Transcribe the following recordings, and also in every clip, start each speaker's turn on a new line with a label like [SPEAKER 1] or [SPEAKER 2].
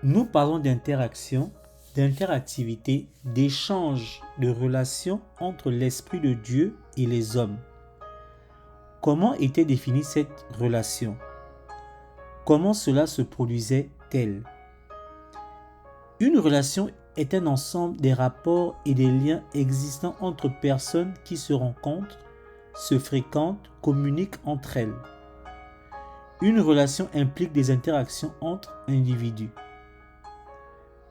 [SPEAKER 1] Nous parlons d'interaction, d'interactivité, d'échange de relations entre l'Esprit de Dieu et les hommes. Comment était définie cette relation? Comment cela se produisait-elle? Une relation est un ensemble des rapports et des liens existants entre personnes qui se rencontrent, se fréquentent, communiquent entre elles. Une relation implique des interactions entre individus.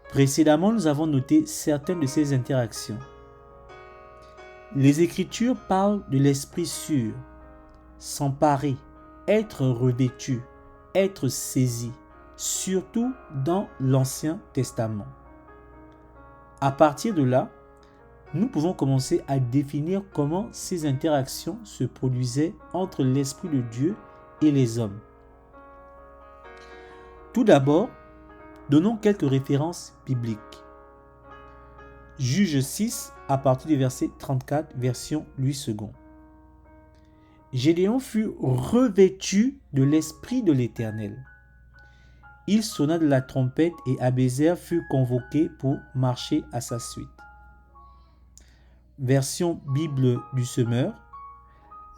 [SPEAKER 1] Précédemment, nous avons noté certaines de ces interactions. Les Écritures parlent de l'esprit sûr, s'emparer, être revêtu, être saisi, surtout dans l'Ancien Testament. À partir de là, nous pouvons commencer à définir comment ces interactions se produisaient entre l'Esprit de Dieu et les hommes. Tout d'abord, donnons quelques références bibliques. Juge 6, à partir du verset 34, version Louis II. Gédéon fut revêtu de l'Esprit de l'Éternel. Il sonna de la trompette et Abézer fut convoqué pour marcher à sa suite. Version Bible du Semeur.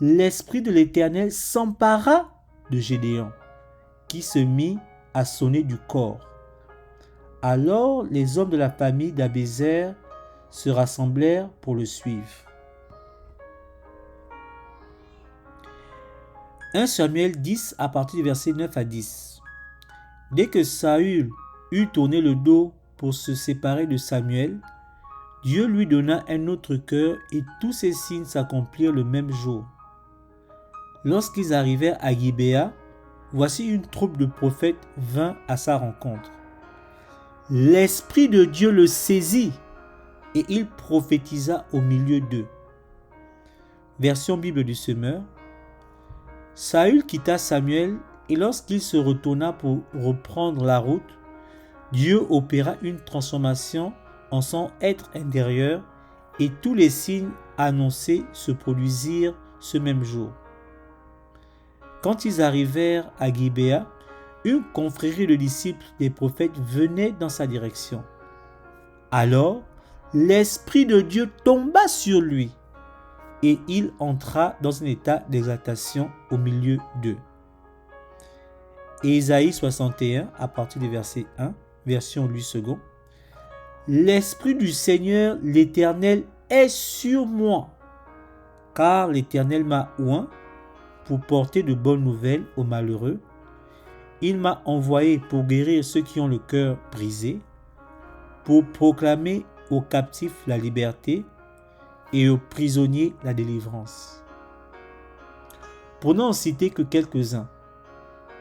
[SPEAKER 1] L'Esprit de l'Éternel s'empara de Gédéon, qui se mit à sonner du cor. Alors les hommes de la famille d'Abézer se rassemblèrent pour le suivre. 1 Samuel 10 à partir du verset 9 à 10. Dès que Saül eut tourné le dos pour se séparer de Samuel, Dieu lui donna un autre cœur et tous ces signes s'accomplirent le même jour. Lorsqu'ils arrivèrent à Gibéa, voici une troupe de prophètes vint à sa rencontre. L'Esprit de Dieu le saisit et il prophétisa au milieu d'eux. Version Bible du Semeur. Saül quitta Samuel et lorsqu'il se retourna pour reprendre la route, Dieu opéra une transformation en son être intérieur et tous les signes annoncés se produisirent ce même jour. Quand ils arrivèrent à Gibéa, une confrérie de disciples des prophètes venait dans sa direction. Alors, l'Esprit de Dieu tomba sur lui et il entra dans un état d'exaltation au milieu d'eux. Ésaïe 61, à partir du verset 1, version Louis II. L'Esprit du Seigneur, l'Éternel, est sur moi, car l'Éternel m'a oint pour porter de bonnes nouvelles aux malheureux. Il m'a envoyé pour guérir ceux qui ont le cœur brisé, pour proclamer aux captifs la liberté et aux prisonniers la délivrance. Pour n'en citer que quelques-uns,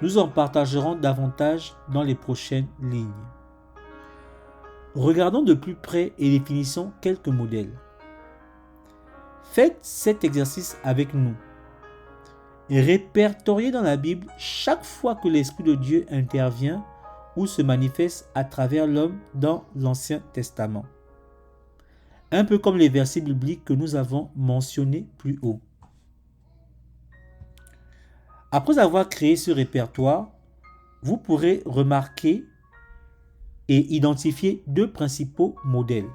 [SPEAKER 1] nous en partagerons davantage dans les prochaines lignes. Regardons de plus près et définissons quelques modèles. Faites cet exercice avec nous. Répertoriez dans la Bible chaque fois que l'Esprit de Dieu intervient ou se manifeste à travers l'homme dans l'Ancien Testament. Un peu comme les versets bibliques que nous avons mentionnés plus haut. Après avoir créé ce répertoire, vous pourrez remarquer et identifier deux principaux modèles.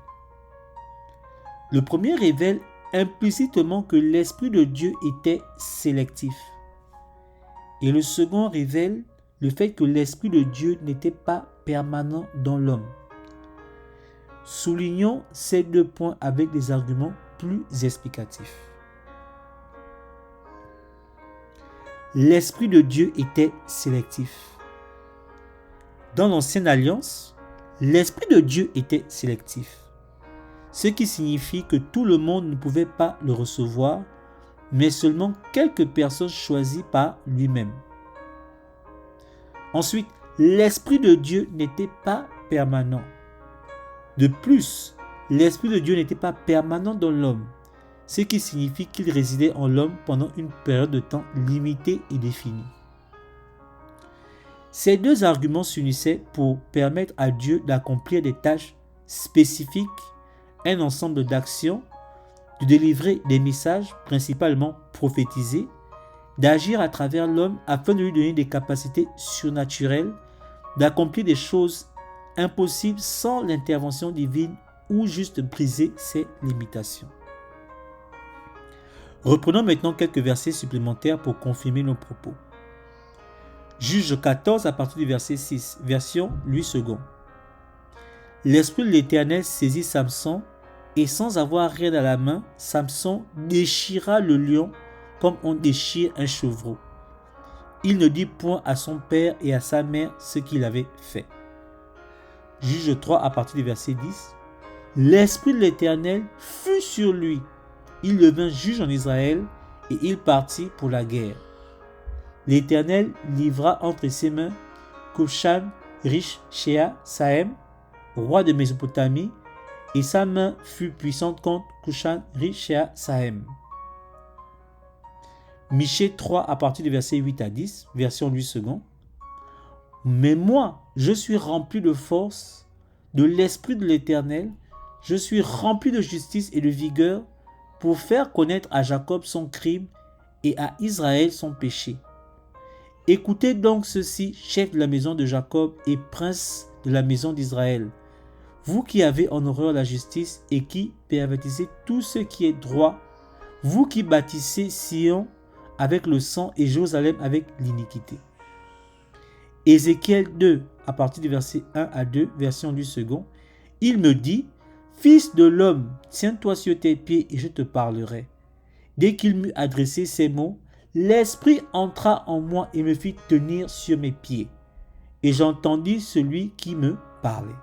[SPEAKER 1] Le premier révèle implicitement que l'Esprit de Dieu était sélectif. Et le second révèle le fait que l'Esprit de Dieu n'était pas permanent dans l'homme. Soulignons ces deux points avec des arguments plus explicatifs. L'Esprit de Dieu était sélectif. Dans l'Ancienne Alliance, l'Esprit de Dieu était sélectif. Ce qui signifie que tout le monde ne pouvait pas le recevoir, mais seulement quelques personnes choisies par lui-même. Ensuite, l'Esprit de Dieu n'était pas permanent. De plus, l'Esprit de Dieu n'était pas permanent dans l'homme, ce qui signifie qu'il résidait en l'homme pendant une période de temps limitée et définie. Ces deux arguments s'unissaient pour permettre à Dieu d'accomplir des tâches spécifiques, un ensemble d'actions, de délivrer des messages principalement prophétisés, d'agir à travers l'homme afin de lui donner des capacités surnaturelles, d'accomplir des choses impossible sans l'intervention divine ou juste briser ses limitations. Reprenons maintenant quelques versets supplémentaires pour confirmer nos propos. Juge 14 à partir du verset 6, version Louis II. L'Esprit de l'Éternel saisit Samson et sans avoir rien à la main, Samson déchira le lion comme on déchire un chevreau. Il ne dit point à son père et à sa mère ce qu'il avait fait. Juge 3 à partir du verset 10. L'Esprit de l'Éternel fut sur lui. Il devint juge en Israël et il partit pour la guerre. L'Éternel livra entre ses mains Cushan-Rishathaim, roi de Mésopotamie, et sa main fut puissante contre Cushan-Rishathaim. Michée 3 à partir du verset 8 à 10, version Louis II. Mais moi, je suis rempli de force, de l'Esprit de l'Éternel, je suis rempli de justice et de vigueur pour faire connaître à Jacob son crime et à Israël son péché. Écoutez donc ceci, chef de la maison de Jacob et prince de la maison d'Israël, vous qui avez en horreur la justice et qui pervertissez tout ce qui est droit, vous qui bâtissez Sion avec le sang et Jérusalem avec l'iniquité. Ézéchiel 2, à partir du verset 1 à 2, version Louis II, il me dit, Fils de l'homme, tiens-toi sur tes pieds et je te parlerai. Dès qu'il m'eut adressé ces mots, l'Esprit entra en moi et me fit tenir sur mes pieds. Et j'entendis celui qui me parlait.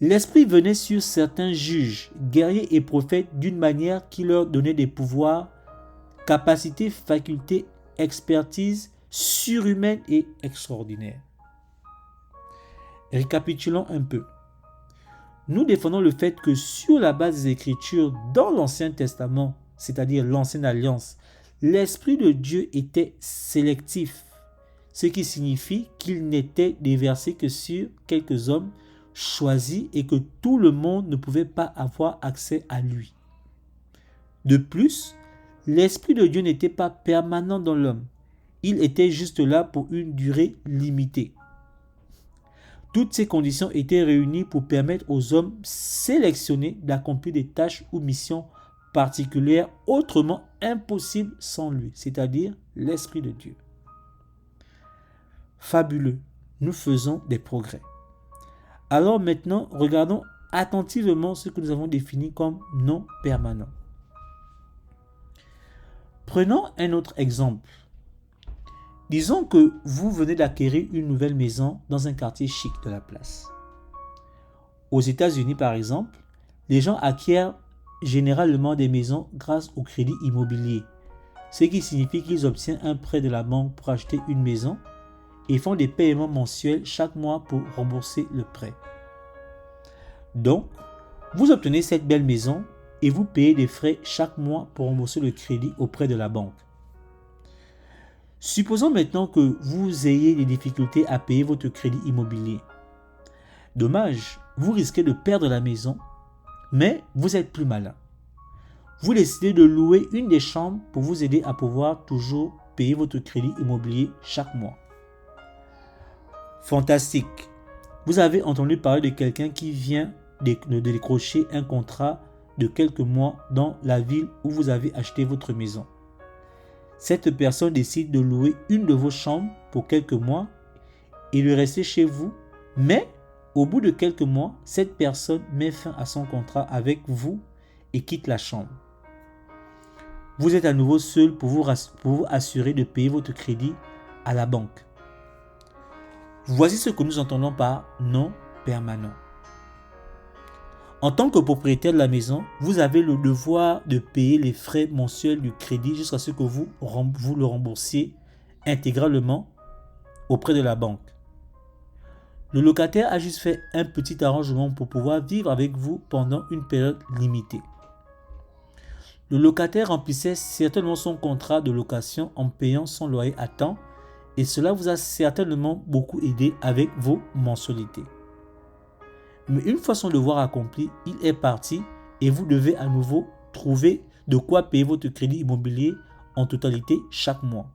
[SPEAKER 1] L'Esprit venait sur certains juges, guerriers et prophètes d'une manière qui leur donnait des pouvoirs, capacités, facultés, expertise surhumaine et extraordinaire. Récapitulons un peu. Nous défendons le fait que sur la base des Écritures dans l'Ancien Testament, c'est-à-dire l'Ancienne Alliance, l'Esprit de Dieu était sélectif, ce qui signifie qu'il n'était déversé que sur quelques hommes choisis et que tout le monde ne pouvait pas avoir accès à lui. De plus, l'Esprit de Dieu n'était pas permanent dans l'homme, il était juste là pour une durée limitée. Toutes ces conditions étaient réunies pour permettre aux hommes sélectionnés d'accomplir des tâches ou missions particulières autrement impossibles sans lui, c'est-à-dire l'Esprit de Dieu. Fabuleux, nous faisons des progrès. Alors maintenant, regardons attentivement ce que nous avons défini comme non permanent. Prenons un autre exemple. Disons que vous venez d'acquérir une nouvelle maison dans un quartier chic de la place. Aux États-Unis, par exemple, les gens acquièrent généralement des maisons grâce au crédit immobilier, ce qui signifie qu'ils obtiennent un prêt de la banque pour acheter une maison et font des paiements mensuels chaque mois pour rembourser le prêt. Donc, vous obtenez cette belle maison et vous payez des frais chaque mois pour rembourser le crédit auprès de la banque. Supposons maintenant que vous ayez des difficultés à payer votre crédit immobilier. Dommage, vous risquez de perdre la maison, mais vous êtes plus malin. Vous décidez de louer une des chambres pour vous aider à pouvoir toujours payer votre crédit immobilier chaque mois. Fantastique! Vous avez entendu parler de quelqu'un qui vient de décrocher un contrat de quelques mois dans la ville où vous avez acheté votre maison. Cette personne décide de louer une de vos chambres pour quelques mois et de rester chez vous, mais au bout de quelques mois, cette personne met fin à son contrat avec vous et quitte la chambre. Vous êtes à nouveau seul pour vous assurer de payer votre crédit à la banque. Voici ce que nous entendons par non permanent. En tant que propriétaire de la maison, vous avez le devoir de payer les frais mensuels du crédit jusqu'à ce que vous le remboursiez intégralement auprès de la banque. Le locataire a juste fait un petit arrangement pour pouvoir vivre avec vous pendant une période limitée. Le locataire remplissait certainement son contrat de location en payant son loyer à temps et cela vous a certainement beaucoup aidé avec vos mensualités. Mais une fois son devoir accompli, il est parti et vous devez à nouveau trouver de quoi payer votre crédit immobilier en totalité chaque mois.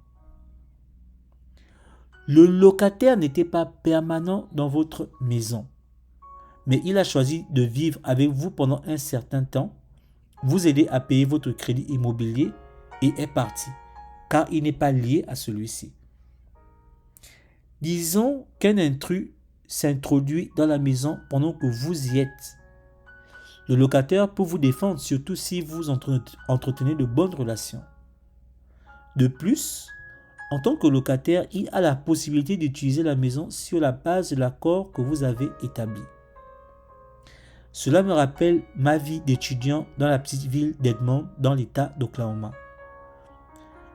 [SPEAKER 1] Le locataire n'était pas permanent dans votre maison, mais il a choisi de vivre avec vous pendant un certain temps, vous aider à payer votre crédit immobilier et est parti, car il n'est pas lié à celui-ci. Disons qu'un intrus s'introduit dans la maison pendant que vous y êtes. Le locataire peut vous défendre, surtout si vous entretenez de bonnes relations. De plus, en tant que locataire, il a la possibilité d'utiliser la maison sur la base de l'accord que vous avez établi. Cela me rappelle ma vie d'étudiant dans la petite ville d'Edmond, dans l'État d'Oklahoma.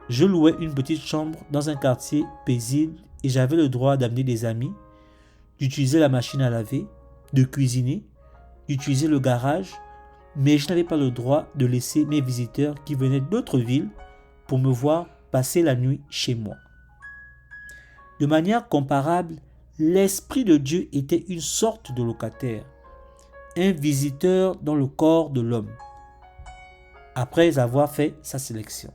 [SPEAKER 1] Je louais une petite chambre dans un quartier paisible et j'avais le droit d'amener des amis, d'utiliser la machine à laver, de cuisiner, d'utiliser le garage, mais je n'avais pas le droit de laisser mes visiteurs qui venaient d'autres villes pour me voir passer la nuit chez moi. De manière comparable, l'Esprit de Dieu était une sorte de locataire, un visiteur dans le corps de l'homme, après avoir fait sa sélection.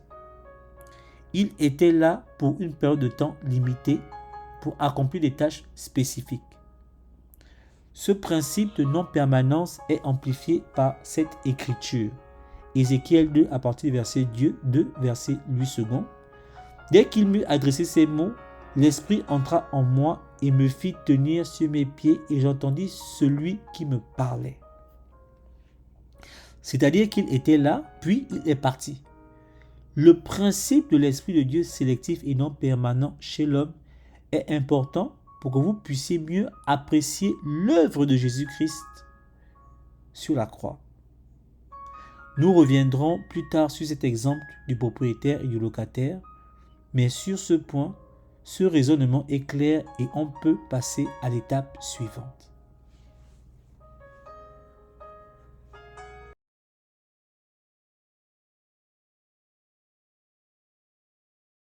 [SPEAKER 1] Il était là pour une période de temps limitée pour accomplir des tâches spécifiques. Ce principe de non-permanence est amplifié par cette écriture. Ézéchiel 2 à partir du verset 2, verset 8 secondes. Dès qu'il m'eut adressé ces mots, l'Esprit entra en moi et me fit tenir sur mes pieds et j'entendis celui qui me parlait. C'est-à-dire qu'il était là, puis il est parti. Le principe de l'Esprit de Dieu sélectif et non permanent chez l'homme est important pour que vous puissiez mieux apprécier l'œuvre de Jésus-Christ sur la croix. Nous reviendrons plus tard sur cet exemple du propriétaire et du locataire, mais sur ce point, ce raisonnement est clair et on peut passer à l'étape suivante.